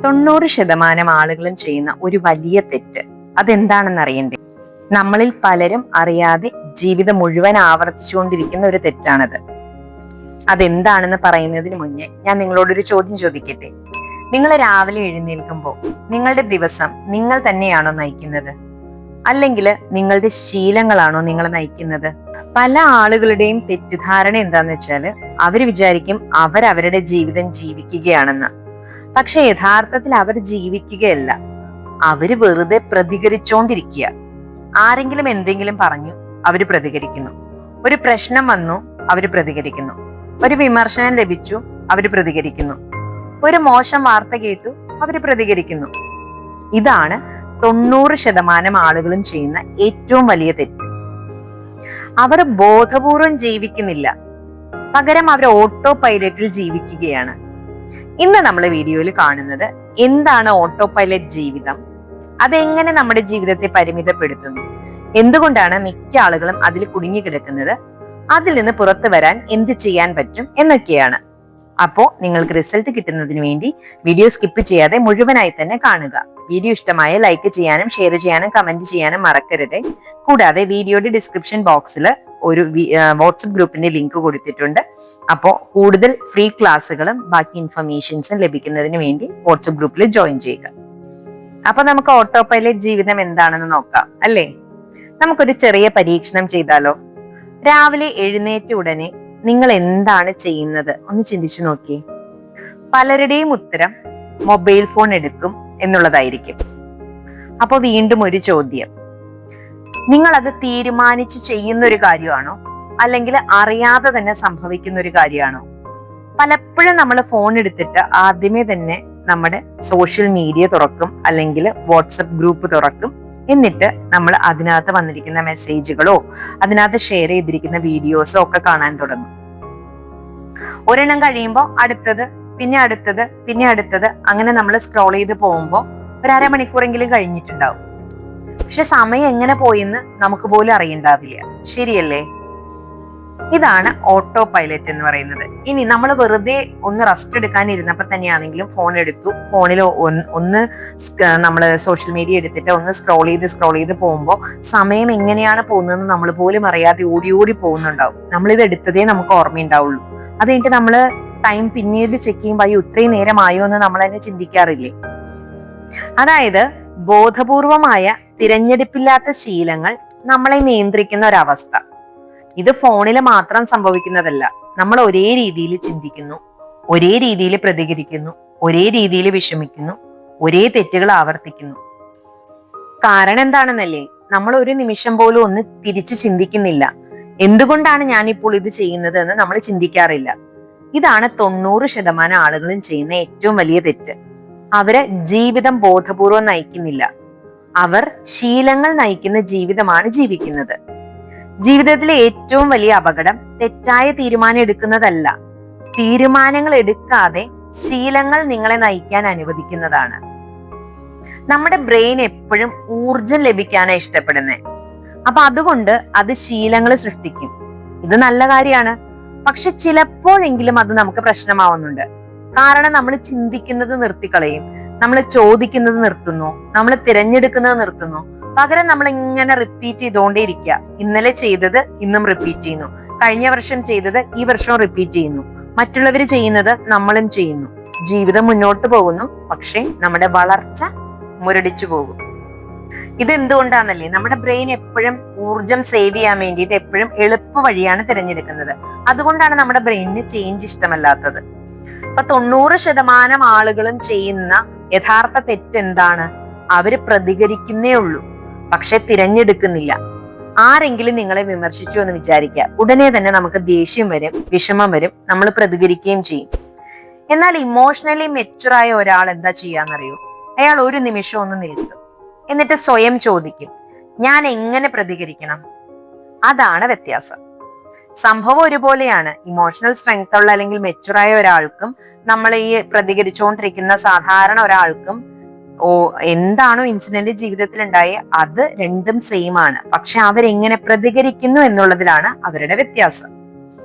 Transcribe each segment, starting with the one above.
90% ആളുകളും ചെയ്യുന്ന ഒരു വലിയ തെറ്റ് അതെന്താണെന്ന് അറിയണ്ടേ? നമ്മളിൽ പലരും അറിയാതെ ജീവിതം മുഴുവൻ ആവർത്തിച്ചുകൊണ്ടിരിക്കുന്ന ഒരു തെറ്റാണത്. അതെന്താണെന്ന് പറയുന്നതിന് മുന്നേ ഞാൻ നിങ്ങളോടൊരു ചോദ്യം ചോദിക്കട്ടെ. നിങ്ങൾ രാവിലെ എഴുന്നേൽക്കുമ്പോൾ നിങ്ങളുടെ ദിവസം നിങ്ങൾ തന്നെയാണോ നയിക്കുന്നത്, അല്ലെങ്കിൽ നിങ്ങളുടെ ശീലങ്ങളാണോ നിങ്ങളെ നയിക്കുന്നത്? പല ആളുകളുടെയും തെറ്റിദ്ധാരണ എന്താന്ന് വെച്ചാല് അവര് വിചാരിക്കും അവരവരുടെ ജീവിതം ജീവിക്കുകയാണെന്ന്. പക്ഷെ യഥാർത്ഥത്തിൽ അവർ ജീവിക്കുകയല്ല, അവര് വെറുതെ പ്രതികരിച്ചോണ്ടിരിക്കുക. ആരെങ്കിലും എന്തെങ്കിലും പറഞ്ഞു അവര് പ്രതികരിക്കുന്നു, ഒരു പ്രശ്നം വന്നു അവര് പ്രതികരിക്കുന്നു, ഒരു വിമർശനം ലഭിച്ചു അവര് പ്രതികരിക്കുന്നു, ഒരു മോശം വാർത്ത കേട്ടു അവര് പ്രതികരിക്കുന്നു. ഇതാണ് 90% ആളുകളും ചെയ്യുന്ന ഏറ്റവും വലിയ തെറ്റ്. അവർ ബോധപൂർവം ജീവിക്കുന്നില്ല, പകരം അവർ ഓട്ടോ പൈലറ്റിൽ ജീവിക്കുകയാണ്. ഇന്ന് നമ്മൾ വീഡിയോയിൽ കാണുന്നത് എന്താണ് ഓട്ടോ പൈലറ്റ് ജീവിതം, അതെങ്ങനെ നമ്മുടെ ജീവിതത്തെ പരിമിതപ്പെടുത്തുന്നു, എന്തുകൊണ്ടാണ് മിക്ക ആളുകളും അതിൽ കുടുങ്ങിക്കിടക്കുന്നത്, അതിൽ നിന്ന് പുറത്തു വരാൻ എന്ത് ചെയ്യാൻ പറ്റും എന്നൊക്കെയാണ്. അപ്പോ നിങ്ങൾക്ക് റിസൾട്ട് കിട്ടുന്നതിന് വേണ്ടി വീഡിയോ സ്കിപ്പ് ചെയ്യാതെ മുഴുവനായി തന്നെ കാണുക. വീഡിയോ ഇഷ്ടമായ ലൈക്ക് ചെയ്യാനും ഷെയർ ചെയ്യാനും കമന്റ് ചെയ്യാനും മറക്കരുത്. കൂടാതെ വീഡിയോയുടെ ഡിസ്ക്രിപ്ഷൻ ബോക്സിൽ ഒരു വാട്സപ്പ് ഗ്രൂപ്പിന്റെ ലിങ്ക് കൊടുത്തിട്ടുണ്ട്. അപ്പോൾ കൂടുതൽ ഫ്രീ ക്ലാസ്സുകളും ബാക്കി ഇൻഫർമേഷൻസും ലഭിക്കുന്നതിന് വേണ്ടി വാട്സപ്പ് ഗ്രൂപ്പിൽ ജോയിൻ ചെയ്യുക. അപ്പൊ നമുക്ക് ഓട്ടോ പൈലറ്റ് ജീവിതം എന്താണെന്ന് നോക്കാം അല്ലേ? നമുക്കൊരു ചെറിയ പരീക്ഷണം ചെയ്താലോ? രാവിലെ എഴുന്നേറ്റ ഉടനെ നിങ്ങൾ എന്താണ് ചെയ്യുന്നത് ഒന്ന് ചിന്തിച്ചു നോക്കിയേ. പലരുടെയും ഉത്തരം മൊബൈൽ ഫോൺ എടുക്കും എന്നുള്ളതായിരിക്കും. അപ്പൊ വീണ്ടും ഒരു ചോദ്യം, നിങ്ങൾ അത് തീരുമാനിച്ച് ചെയ്യുന്ന ഒരു കാര്യമാണോ, അല്ലെങ്കിൽ അറിയാതെ തന്നെ സംഭവിക്കുന്ന ഒരു കാര്യമാണോ? പലപ്പോഴും നമ്മൾ ഫോൺ എടുത്തിട്ട് ആദ്യമേ തന്നെ നമ്മുടെ സോഷ്യൽ മീഡിയ തുറക്കും, അല്ലെങ്കിൽ വാട്സപ്പ് ഗ്രൂപ്പ് തുറക്കും. എന്നിട്ട് നമ്മൾ അതിനകത്ത് വന്നിരിക്കുന്ന മെസ്സേജുകളോ അതിനകത്ത് ഷെയർ ചെയ്തിരിക്കുന്ന വീഡിയോസോ ഒക്കെ കാണാൻ തുടങ്ങും. ഒരെണ്ണം കഴിയുമ്പോൾ അടുത്തത്, പിന്നെ അടുത്തത്, പിന്നെ അടുത്തത്, അങ്ങനെ നമ്മൾ സ്ക്രോൾ ചെയ്ത് പോകുമ്പോൾ ഒരു അരമണിക്കൂറെങ്കിലും കഴിഞ്ഞിട്ടുണ്ടാവും. പക്ഷെ സമയം എങ്ങനെ പോയെന്ന് നമുക്ക് പോലും അറിയണ്ടാവില്ല. ശരിയല്ലേ? ഇതാണ് ഓട്ടോ പൈലറ്റ് എന്ന് പറയുന്നത്. ഇനി നമ്മൾ വെറുതെ ഒന്ന് റെസ്റ്റ് എടുക്കാൻ ഇരുന്നപ്പോ തന്നെയാണെങ്കിലും ഫോൺ എടുത്തു, ഫോണിൽ ഒന്ന് നമ്മൾ സോഷ്യൽ മീഡിയ എടുത്തിട്ട് ഒന്ന് സ്ക്രോൾ ചെയ്ത് പോകുമ്പോൾ സമയം എങ്ങനെയാണ് പോകുന്നതെന്ന് നമ്മൾ പോലും അറിയാതെ ഓടി ഓടി പോകുന്നുണ്ടാവും. നമ്മളിത് എടുത്തതേ നമുക്ക് ഓർമ്മയുണ്ടാവുള്ളൂ. അത് കഴിഞ്ഞിട്ട് നമ്മള് ടൈം പിന്നീട് ചെക്ക് ചെയ്യുമ്പോൾ ഇത്രയും നേരമായോ എന്ന് നമ്മൾ തന്നെ ചിന്തിക്കാറില്ലേ? അതായത് ബോധപൂർവമായ തിരഞ്ഞെടുപ്പില്ലാത്ത ശീലങ്ങൾ നമ്മളെ നിയന്ത്രിക്കുന്ന ഒരവസ്ഥ. ഇത് ഫോണിൽ മാത്രം സംഭവിക്കുന്നതല്ല. നമ്മൾ ഒരേ രീതിയിൽ ചിന്തിക്കുന്നു, ഒരേ രീതിയിൽ പ്രതികരിക്കുന്നു, ഒരേ രീതിയിൽ വിഷമിക്കുന്നു, ഒരേ തെറ്റുകൾ ആവർത്തിക്കുന്നു. കാരണം എന്താണെന്നല്ലേ? നമ്മൾ ഒരു നിമിഷം പോലും ഒന്ന് തിരിച്ച് ചിന്തിക്കുന്നില്ല. എന്തുകൊണ്ടാണ് ഞാൻ ഇപ്പോൾ ഇത് ചെയ്യുന്നത് എന്ന് നമ്മൾ ചിന്തിക്കാറില്ല. ഇതാണ് 90% ആളുകളും ചെയ്യുന്ന ഏറ്റവും വലിയ തെറ്റ്. അവര് ജീവിതം ബോധപൂർവം നയിക്കുന്നില്ല, അവർ ശീലങ്ങൾ നയിക്കുന്ന ജീവിതമാണ് ജീവിക്കുന്നത്. ജീവിതത്തിലെ ഏറ്റവും വലിയ അപകടം തെറ്റായ തീരുമാനം എടുക്കുന്നതല്ല, തീരുമാനങ്ങൾ എടുക്കാതെ ശീലങ്ങൾ നിങ്ങളെ നയിക്കാൻ അനുവദിക്കുന്നതാണ്. നമ്മുടെ ബ്രെയിൻ എപ്പോഴും ഊർജം ലഭിക്കാനാണ് ഇഷ്ടപ്പെടുന്നത്. അപ്പൊ അതുകൊണ്ട് അത് ശീലങ്ങൾ സൃഷ്ടിക്കും. ഇത് നല്ല കാര്യമാണ്. പക്ഷെ ചിലപ്പോഴെങ്കിലും അത് നമുക്ക് പ്രശ്നമാവുന്നുണ്ട്. കാരണം നമ്മൾ ചിന്തിക്കുന്നത് നിർത്തിക്കളയും, നമ്മൾ ചോദിക്കുന്നത് നിർത്തുന്നു, നമ്മൾ തിരഞ്ഞെടുക്കുന്നത് നിർത്തുന്നു. പകരം നമ്മൾ ഇങ്ങനെ റിപ്പീറ്റ് ചെയ്തുകൊണ്ടേയിരിക്കുക. ഇന്നലെ ചെയ്തത് ഇന്നും റിപ്പീറ്റ് ചെയ്യുന്നു, കഴിഞ്ഞ വർഷം ചെയ്തത് ഈ വർഷവും റിപ്പീറ്റ് ചെയ്യുന്നു, മറ്റുള്ളവർ ചെയ്യുന്നത് നമ്മളും ചെയ്യുന്നു. ജീവിതം മുന്നോട്ട് പോകുന്നു, പക്ഷെ നമ്മുടെ വളർച്ച മുരടിച്ചു പോകും. ഇതെന്തുകൊണ്ടാന്നല്ലേ? നമ്മുടെ ബ്രെയിൻ എപ്പോഴും ഊർജം സേവ് ചെയ്യാൻ വേണ്ടിയിട്ട് എപ്പോഴും എളുപ്പ വഴിയാണ് തിരഞ്ഞെടുക്കുന്നത്. അതുകൊണ്ടാണ് നമ്മുടെ ബ്രെയിനിന് ചേഞ്ച് ഇഷ്ടമല്ലാത്തത്. അപ്പൊ 90% ആളുകളും ചെയ്യുന്ന യഥാർത്ഥ തെറ്റ് എന്താണ്? അവര് പ്രതികരിക്കുന്നേ ഉള്ളൂ, പക്ഷെ തിരഞ്ഞെടുക്കുന്നില്ല. ആരെങ്കിലും നിങ്ങളെ വിമർശിച്ചു എന്ന് വിചാരിക്കുക, ഉടനെ തന്നെ നമുക്ക് ദേഷ്യം വരും, വിഷമം വരും, നമ്മൾ പ്രതികരിക്കുകയും ചെയ്യും. എന്നാൽ ഇമോഷണലി മെച്ചുറായ ഒരാൾ എന്താ ചെയ്യാന്നറിയോ? അയാൾ ഒരു നിമിഷം ഒന്ന് നിൽക്കും, എന്നിട്ട് സ്വയം ചോദിക്കും, ഞാൻ എങ്ങനെ പ്രതികരിക്കണം? അതാണ് വ്യത്യാസം. സംഭവം ഒരുപോലെയാണ്. ഇമോഷണൽ സ്ട്രെങ്ത് ഉള്ള അല്ലെങ്കിൽ മെച്ചുറായ ഒരാൾക്കും നമ്മൾ ഈ പ്രതികരിച്ചുകൊണ്ടിരിക്കുന്ന സാധാരണ ഒരാൾക്കും എന്താണോ ഇൻസിഡന്റ് ജീവിതത്തിൽ ഉണ്ടായി അത് രണ്ടും സെയിം ആണ്. പക്ഷെ അവരെങ്ങനെ പ്രതികരിക്കുന്നു എന്നുള്ളതിലാണ് അവരുടെ വ്യത്യാസം.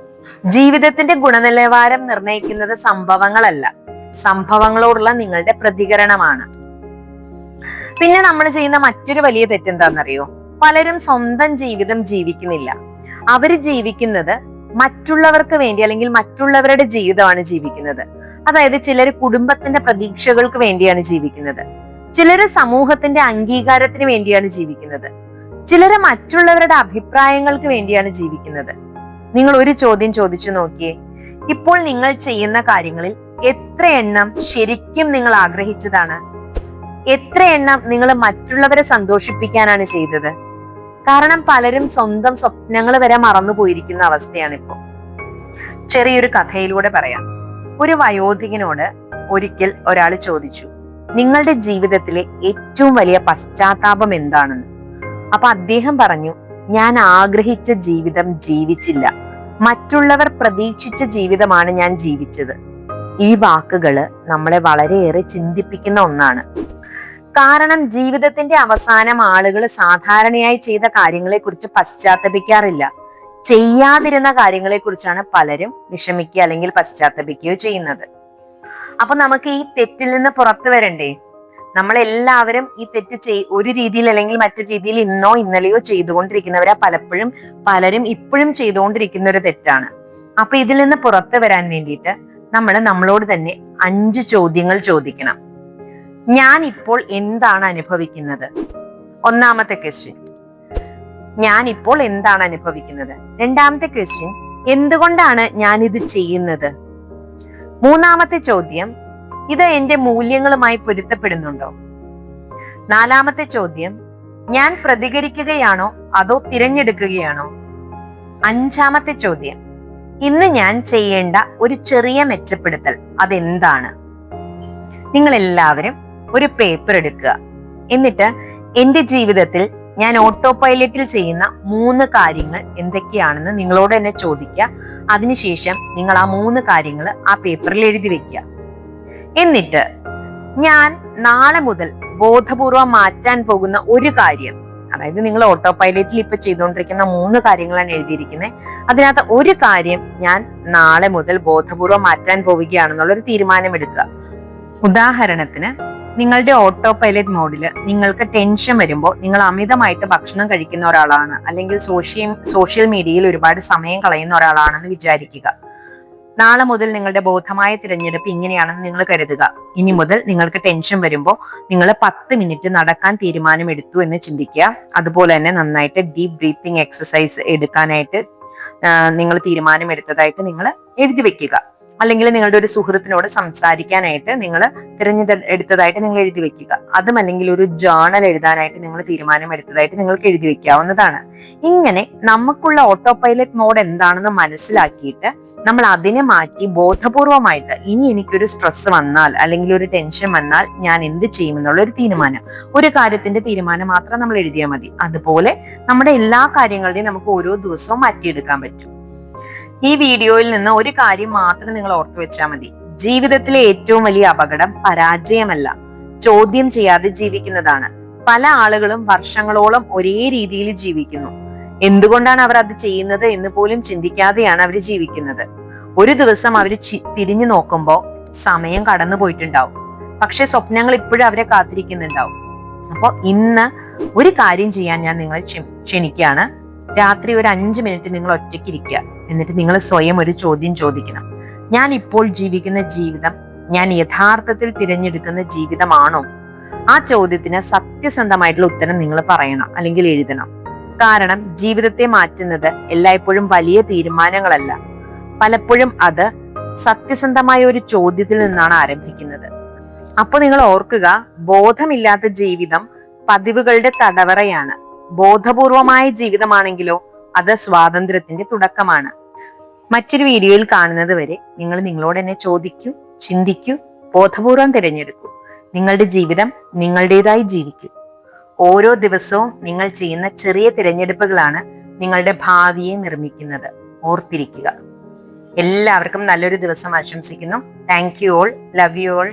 ജീവിതത്തിന്റെ ഗുണനിലവാരം നിർണ്ണയിക്കുന്നത് സംഭവങ്ങളല്ല, സംഭവങ്ങളോടുള്ള നിങ്ങളുടെ പ്രതികരണമാണ്. പിന്നെ നമ്മൾ ചെയ്യുന്ന മറ്റൊരു വലിയ തെറ്റെന്താണെന്നറിയോ? പലരും സ്വന്തം ജീവിതം ജീവിക്കുന്നില്ല. അവര് ജീവിക്കുന്നത് മറ്റുള്ളവർക്ക് വേണ്ടി, അല്ലെങ്കിൽ മറ്റുള്ളവരുടെ ജീവിതമാണ് ജീവിക്കുന്നത്. അതായത് ചിലര് കുടുംബത്തിന്റെ പ്രതീക്ഷകൾക്ക് വേണ്ടിയാണ് ജീവിക്കുന്നത്, ചിലര് സമൂഹത്തിന്റെ അംഗീകാരത്തിന് വേണ്ടിയാണ് ജീവിക്കുന്നത്, ചിലര് മറ്റുള്ളവരുടെ അഭിപ്രായങ്ങൾക്ക് വേണ്ടിയാണ് ജീവിക്കുന്നത്. നിങ്ങൾ ഒരു ചോദ്യം ചോദിച്ചു നോക്കിയേ, ഇപ്പോൾ നിങ്ങൾ ചെയ്യുന്ന കാര്യങ്ങളിൽ എത്ര എണ്ണം ശരിക്കും നിങ്ങൾ ആഗ്രഹിച്ചതാണ്? എത്ര എണ്ണം നിങ്ങൾ മറ്റുള്ളവരെ സന്തോഷിപ്പിക്കാനാണ് ചെയ്തത്? കാരണം പലരും സ്വന്തം സ്വപ്നങ്ങൾ വരെ മറന്നുപോയിരിക്കുന്ന അവസ്ഥയാണ് ഇപ്പോ. ചെറിയൊരു കഥയിലൂടെ പറയാം. ഒരു വയോധികനോട് ഒരിക്കൽ ഒരാൾ ചോദിച്ചു, നിങ്ങളുടെ ജീവിതത്തിലെ ഏറ്റവും വലിയ പശ്ചാത്താപം എന്താണെന്ന്. അപ്പൊ അദ്ദേഹം പറഞ്ഞു, ഞാൻ ആഗ്രഹിച്ച ജീവിതം ജീവിച്ചില്ല, മറ്റുള്ളവർ പ്രതീക്ഷിച്ച ജീവിതമാണ് ഞാൻ ജീവിച്ചത്. ഈ വാക്കുകള് നമ്മളെ വളരെയേറെ ചിന്തിപ്പിക്കുന്ന ഒന്നാണ്. കാരണം ജീവിതത്തിന്റെ അവസാനം ആളുകൾ സാധാരണയായി ചെയ്ത കാര്യങ്ങളെ കുറിച്ച് പശ്ചാത്തപിക്കാറില്ല. ചെയ്യാതിരുന്ന കാര്യങ്ങളെ കുറിച്ചാണ് പലരും വിഷമിക്കുക അല്ലെങ്കിൽ പശ്ചാത്തപിക്കുകയോ ചെയ്യുന്നത്. അപ്പൊ നമുക്ക് ഈ തെറ്റിൽ നിന്ന് പുറത്തു വരണ്ടേ? നമ്മളെല്ലാവരും ഈ തെറ്റ് ഒരു രീതിയിൽ അല്ലെങ്കിൽ മറ്റൊരു രീതിയിൽ ഇന്നോ ഇന്നലെയോ ചെയ്തുകൊണ്ടിരിക്കുന്നവരാ പലരും ഇപ്പോഴും ചെയ്തുകൊണ്ടിരിക്കുന്ന ഒരു തെറ്റാണ്. അപ്പൊ ഇതിൽ നിന്ന് പുറത്തു വരാൻ വേണ്ടിയിട്ട് നമ്മളോട് തന്നെ 5 ചോദ്യങ്ങൾ ചോദിക്കണം. ഞാൻ ഇപ്പോൾ എന്താണ് അനുഭവിക്കുന്നത്? ഒന്നാമത്തെ ക്വസ്റ്റ്യൻ, ഞാൻ ഇപ്പോൾ എന്താണ് അനുഭവിക്കുന്നത്? രണ്ടാമത്തെ ക്വസ്റ്റ്യൻ, എന്തുകൊണ്ടാണ് ഞാൻ ഇത് ചെയ്യുന്നത്? മൂന്നാമത്തെ ചോദ്യം, ഇത് എന്റെ മൂല്യങ്ങളുമായി പൊരുത്തപ്പെടുന്നുണ്ടോ? നാലാമത്തെ ചോദ്യം, ഞാൻ പ്രതികരിക്കുകയാണോ അതോ തിരഞ്ഞെടുക്കുകയാണോ? അഞ്ചാമത്തെ ചോദ്യം, ഇന്ന് ഞാൻ ചെയ്യേണ്ട ഒരു ചെറിയ മെച്ചപ്പെടുത്തൽ അതെന്താണ്? നിങ്ങൾ എല്ലാവരും ഒരു പേപ്പർ എടുക്കുക. എന്നിട്ട് എന്റെ ജീവിതത്തിൽ ഞാൻ ഓട്ടോ പൈലറ്റിൽ ചെയ്യുന്ന 3 കാര്യങ്ങൾ എന്തൊക്കെയാണെന്ന് നിങ്ങളോട് തന്നെ ചോദിക്കുക. അതിനുശേഷം നിങ്ങൾ ആ 3 കാര്യങ്ങൾ ആ പേപ്പറിൽ എഴുതി വെക്കുക. എന്നിട്ട് ഞാൻ നാളെ മുതൽ ബോധപൂർവം മാറ്റാൻ പോകുന്ന ഒരു കാര്യം, അതായത് നിങ്ങൾ ഓട്ടോ പൈലറ്റിൽ ഇപ്പൊ ചെയ്തുകൊണ്ടിരിക്കുന്ന 3 കാര്യങ്ങളാണ് എഴുതിയിരിക്കുന്നത്. അതിനകത്ത് ഒരു കാര്യം ഞാൻ നാളെ മുതൽ ബോധപൂർവം മാറ്റാൻ പോവുകയാണെന്നുള്ളൊരു തീരുമാനമെടുക്കുക. ഉദാഹരണത്തിന്, നിങ്ങളുടെ ഓട്ടോ പൈലറ്റ് മോഡിൽ നിങ്ങൾക്ക് ടെൻഷൻ വരുമ്പോൾ നിങ്ങൾ അമിതമായിട്ട് ഭക്ഷണം കഴിക്കുന്ന ഒരാളാണ്, അല്ലെങ്കിൽ സോഷ്യൽ മീഡിയയിൽ ഒരുപാട് സമയം കളയുന്ന ഒരാളാണെന്ന് വിചാരിക്കുക. നാളെ മുതൽ നിങ്ങളുടെ ബോധമായ തിരഞ്ഞെടുപ്പ് ഇങ്ങനെയാണെന്ന് നിങ്ങൾ കരുതുക. ഇനി മുതൽ നിങ്ങൾക്ക് ടെൻഷൻ വരുമ്പോൾ നിങ്ങൾ 10 മിനിറ്റ് നടക്കാൻ തീരുമാനമെടുത്തു എന്ന് ചിന്തിക്കുക. അതുപോലെ തന്നെ നന്നായിട്ട് ഡീപ് ബ്രീത്തിങ് എക്സസൈസ് എടുക്കാനായിട്ട് നിങ്ങൾ തീരുമാനമെടുത്തതായിട്ട് നിങ്ങൾ എഴുതി വെക്കുക. അല്ലെങ്കിൽ നിങ്ങളുടെ ഒരു സുഹൃത്തിനോട് സംസാരിക്കാനായിട്ട് നിങ്ങൾ തിരഞ്ഞെടുത്തതായിട്ട് നിങ്ങൾ എഴുതി വെക്കുക. അതും അല്ലെങ്കിൽ ഒരു ജേർണൽ എഴുതാനായിട്ട് നിങ്ങൾ തീരുമാനമെടുത്തതായിട്ട് നിങ്ങൾക്ക് എഴുതി വെക്കാവുന്നതാണ്. ഇങ്ങനെ നമുക്കുള്ള ഓട്ടോ പൈലറ്റ് മോഡ് എന്താണെന്ന് മനസ്സിലാക്കിയിട്ട് നമ്മൾ അതിനെ മാറ്റി ബോധപൂർവമായിട്ട് ഇനി എനിക്കൊരു സ്ട്രെസ് വന്നാൽ അല്ലെങ്കിൽ ഒരു ടെൻഷൻ വന്നാൽ ഞാൻ എന്ത് ചെയ്യുമെന്നുള്ള ഒരു തീരുമാനം, ഒരു കാര്യത്തിന്റെ തീരുമാനം മാത്രം നമ്മൾ എഴുതിയാൽ മതി. അതുപോലെ നമ്മുടെ എല്ലാ കാര്യങ്ങളുടെയും നമുക്ക് ഓരോ ദിവസവും മാറ്റിയെടുക്കാൻ പറ്റും. ഈ വീഡിയോയിൽ നിന്ന് ഒരു കാര്യം മാത്രം നിങ്ങൾ ഓർത്തു വെച്ചാൽ മതി. ജീവിതത്തിലെ ഏറ്റവും വലിയ അപകടം പരാജയമല്ല, ചോദ്യം ചെയ്യാതെ ജീവിക്കുന്നതാണ്. പല ആളുകളും വർഷങ്ങളോളം ഒരേ രീതിയിൽ ജീവിക്കുന്നു. എന്തുകൊണ്ടാണ് അവർ അത് ചെയ്യുന്നത് എന്ന് പോലും ചിന്തിക്കാതെയാണ് അവർ ജീവിക്കുന്നത്. ഒരു ദിവസം അവർ തിരിഞ്ഞു നോക്കുമ്പോൾ സമയം കടന്നു പോയിട്ടുണ്ടാവും, പക്ഷെ സ്വപ്നങ്ങൾ ഇപ്പോഴും അവരെ കാത്തിരിക്കുന്നുണ്ടാവും. അപ്പൊ ഇന്ന് ഒരു കാര്യം ചെയ്യാൻ ഞാൻ നിങ്ങൾ ക്ഷണിക്കുകയാണ്. രാത്രി ഒരു 5 മിനിറ്റ് നിങ്ങൾ ഒറ്റയ്ക്കിരിക്കുക. എന്നിട്ട് നിങ്ങൾ സ്വയം ഒരു ചോദ്യം ചോദിക്കണം. ഞാൻ ഇപ്പോൾ ജീവിക്കുന്ന ജീവിതം ഞാൻ യഥാർത്ഥത്തിൽ തിരഞ്ഞെടുക്കുന്ന ജീവിതമാണോ? ആ ചോദ്യത്തിന് സത്യസന്ധമായിട്ടുള്ള ഉത്തരം നിങ്ങൾ പറയണം അല്ലെങ്കിൽ എഴുതണം. കാരണം ജീവിതത്തെ മാറ്റുന്നത് എല്ലായ്പ്പോഴും വലിയ തീരുമാനങ്ങളല്ല, പലപ്പോഴും അത് സത്യസന്ധമായ ഒരു ചോദ്യത്തിൽ നിന്നാണ് ആരംഭിക്കുന്നത്. അപ്പൊ നിങ്ങൾ ഓർക്കുക, ബോധമില്ലാത്ത ജീവിതം പതിവുകളുടെ തടവറയാണ്. ബോധപൂർവമായ ജീവിതമാണെങ്കിലോ അത് സ്വാതന്ത്ര്യത്തിന്റെ തുടക്കമാണ്. മറ്റൊരു വീഡിയോയിൽ കാണുന്നത് വരെ നിങ്ങൾ നിങ്ങളോട് തന്നെ ചോദിക്കൂ, ചിന്തിക്കൂ, ബോധപൂർവം തിരഞ്ഞെടുക്കൂ. നിങ്ങളുടെ ജീവിതം നിങ്ങളുടേതായി ജീവിക്കൂ. ഓരോ ദിവസവും നിങ്ങൾ ചെയ്യുന്ന ചെറിയ തിരഞ്ഞെടുപ്പുകളാണ് നിങ്ങളുടെ ഭാവിയെ നിർമ്മിക്കുന്നത്. ഓർത്തിരിക്കുക. എല്ലാവർക്കും നല്ലൊരു ദിവസം ആശംസിക്കുന്നു. Thank you all. Love you all.